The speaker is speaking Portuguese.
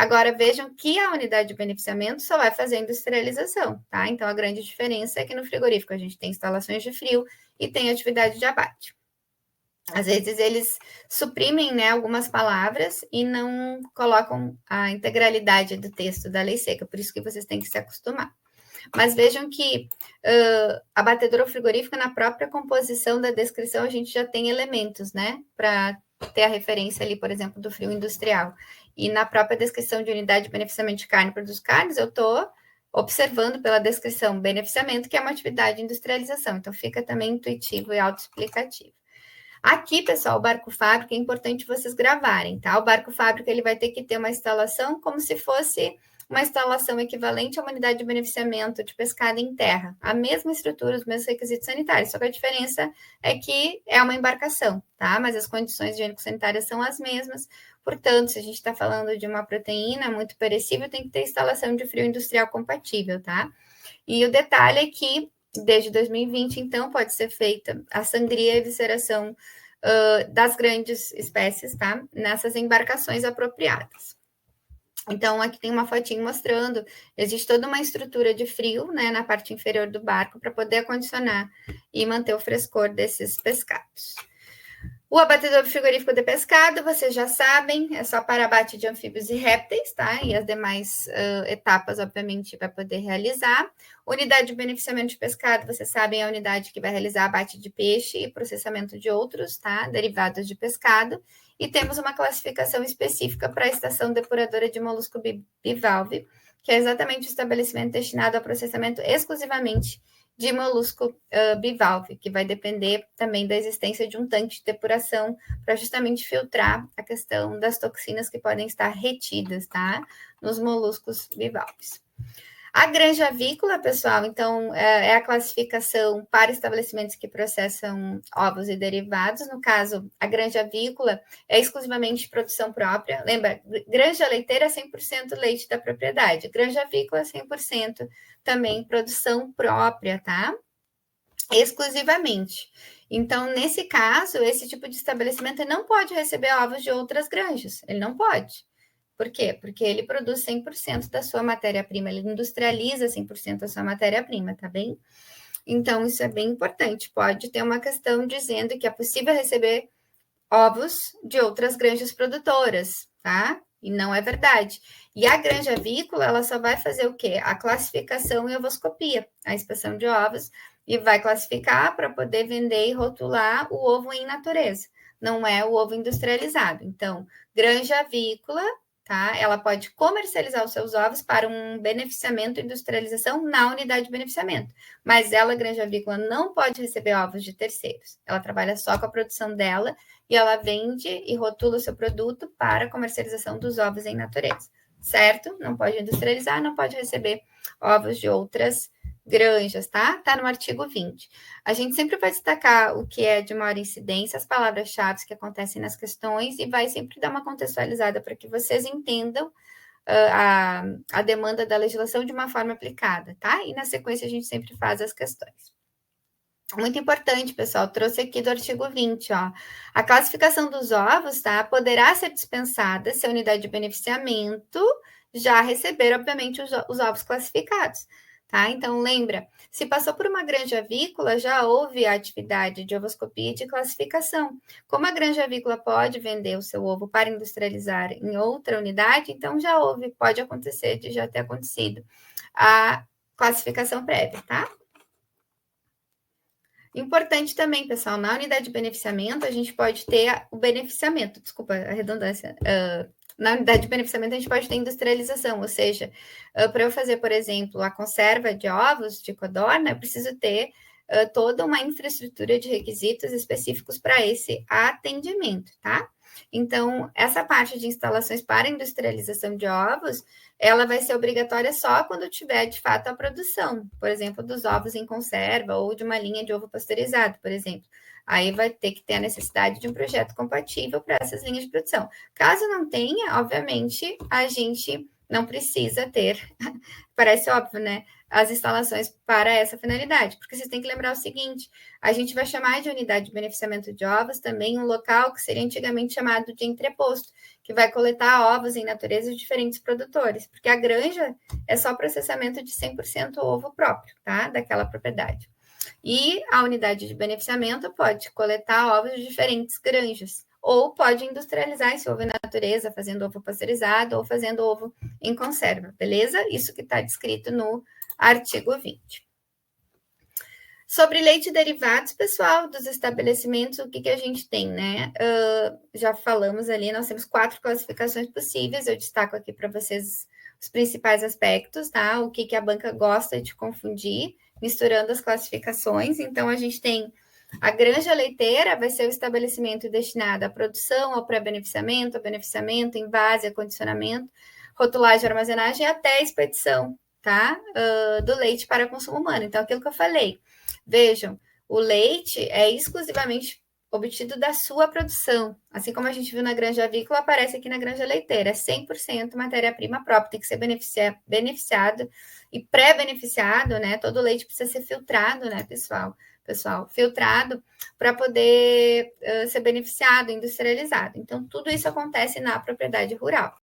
Agora, vejam que a unidade de beneficiamento só vai fazer industrialização, tá? Então, a grande diferença é que no frigorífico a gente tem instalações de frio e tem atividade de abate. Às vezes eles suprimem, né, algumas palavras e não colocam a integralidade do texto da lei seca, por isso que vocês têm que se acostumar. Mas vejam que a batedora frigorífica, na própria composição da descrição, a gente já tem elementos, né, para ter a referência ali, por exemplo, do frio industrial. E na própria descrição de unidade de beneficiamento de carne para produtos carnes, eu estou observando pela descrição beneficiamento, que é uma atividade de industrialização. Então, fica também intuitivo e autoexplicativo. Aqui, pessoal, o barco fábrica é importante vocês gravarem, tá? O barco fábrica ele vai ter que ter uma instalação como se fosse uma instalação equivalente a uma unidade de beneficiamento de pescada em terra. A mesma estrutura, os mesmos requisitos sanitários, só que a diferença é que é uma embarcação, tá? Mas as condições higiênico-sanitárias são as mesmas. Portanto, se a gente está falando de uma proteína muito perecível, tem que ter instalação de frio industrial compatível, tá? E o detalhe é que desde 2020, então, pode ser feita a sangria e evisceração das grandes espécies, tá? Nessas embarcações apropriadas. Então, aqui tem uma fotinho mostrando, existe toda uma estrutura de frio, né, na parte inferior do barco, para poder acondicionar e manter o frescor desses pescados. O abatedor frigorífico de pescado, vocês já sabem, é só para abate de anfíbios e répteis, tá? E as demais etapas, obviamente, vai poder realizar. Unidade de beneficiamento de pescado, vocês sabem, é a unidade que vai realizar abate de peixe e processamento de outros, tá? Derivados de pescado. E temos uma classificação específica para a estação depuradora de molusco bivalve, que é exatamente o estabelecimento destinado ao processamento exclusivamente de molusco bivalve, que vai depender também da existência de um tanque de depuração para justamente filtrar a questão das toxinas que podem estar retidas, tá? Nos moluscos bivalves. A granja avícola, pessoal, então, é a classificação para estabelecimentos que processam ovos e derivados. No caso, a granja avícola é exclusivamente produção própria. Lembra, granja leiteira é 100% leite da propriedade. Granja avícola é 100% também produção própria, tá? Exclusivamente. Então, nesse caso, esse tipo de estabelecimento não pode receber ovos de outras granjas. Ele não pode. Por quê? Porque ele produz 100% da sua matéria-prima, ele industrializa 100% da sua matéria-prima, tá bem? Então, isso é bem importante. Pode ter uma questão dizendo que é possível receber ovos de outras granjas produtoras, tá? E não é verdade. E a granja avícola, ela só vai fazer o quê? A classificação e ovoscopia, a inspeção de ovos, e vai classificar para poder vender e rotular o ovo em natureza. Não é o ovo industrializado. Então, granja avícola, tá? Ela pode comercializar os seus ovos para um beneficiamento e industrialização na unidade de beneficiamento. Mas ela, granja avícola, não pode receber ovos de terceiros. Ela trabalha só com a produção dela e ela vende e rotula o seu produto para comercialização dos ovos em natureza, certo? Não pode industrializar, não pode receber ovos de outras granjas, tá? Tá no artigo 20. A gente sempre vai destacar o que é de maior incidência, as palavras-chave que acontecem nas questões, e vai sempre dar uma contextualizada para que vocês entendam a demanda da legislação de uma forma aplicada, tá? E na sequência a gente sempre faz as questões. Muito importante, pessoal, trouxe aqui do artigo 20, ó. A classificação dos ovos, tá? Poderá ser dispensada se a unidade de beneficiamento já receber, obviamente, os ovos classificados. Tá? Então, lembra, se passou por uma granja avícola, já houve a atividade de ovoscopia e de classificação. Como a granja avícola pode vender o seu ovo para industrializar em outra unidade, então já houve, pode acontecer de já ter acontecido a classificação prévia, tá? Importante também, pessoal, na unidade de beneficiamento, a gente pode ter o beneficiamento, desculpa a redundância, na unidade de beneficiamento, a gente pode ter industrialização, ou seja, para eu fazer, por exemplo, a conserva de ovos de codorna, eu preciso ter toda uma infraestrutura de requisitos específicos para esse atendimento, tá? Então, essa parte de instalações para industrialização de ovos, ela vai ser obrigatória só quando tiver, de fato, a produção, por exemplo, dos ovos em conserva ou de uma linha de ovo pasteurizado, por exemplo. Aí vai ter que ter a necessidade de um projeto compatível para essas linhas de produção. Caso não tenha, obviamente, a gente não precisa ter, parece óbvio, né? as instalações para essa finalidade, porque vocês têm que lembrar o seguinte: a gente vai chamar de unidade de beneficiamento de ovos também um local que seria antigamente chamado de entreposto, que vai coletar ovos em natureza de diferentes produtores, porque a granja é só processamento de 100% ovo próprio, tá? Daquela propriedade. E a unidade de beneficiamento pode coletar ovos de diferentes granjas, ou pode industrializar esse ovo em natureza, fazendo ovo pasteurizado ou fazendo ovo em conserva, beleza? Isso que está descrito no artigo 20. Sobre leite e derivados, pessoal, dos estabelecimentos, o que a gente tem, né? Já falamos ali, nós temos 4 classificações possíveis, eu destaco aqui para vocês os principais aspectos, tá? O que a banca gosta de confundir, misturando as classificações. Então, a gente tem a granja leiteira, vai ser o estabelecimento destinado à produção, ao pré-beneficiamento, ao beneficiamento, envase, acondicionamento, rotulagem, armazenagem até a expedição, tá? Do leite para consumo humano. Então, aquilo que eu falei. Vejam, o leite é exclusivamente obtido da sua produção. Assim como a gente viu na granja avícola, aparece aqui na granja leiteira. É 100% matéria-prima própria, tem que ser beneficiado e pré-beneficiado, né? Todo leite precisa ser filtrado, né, pessoal? Filtrado para poder ser beneficiado, industrializado. Então, tudo isso acontece na propriedade rural.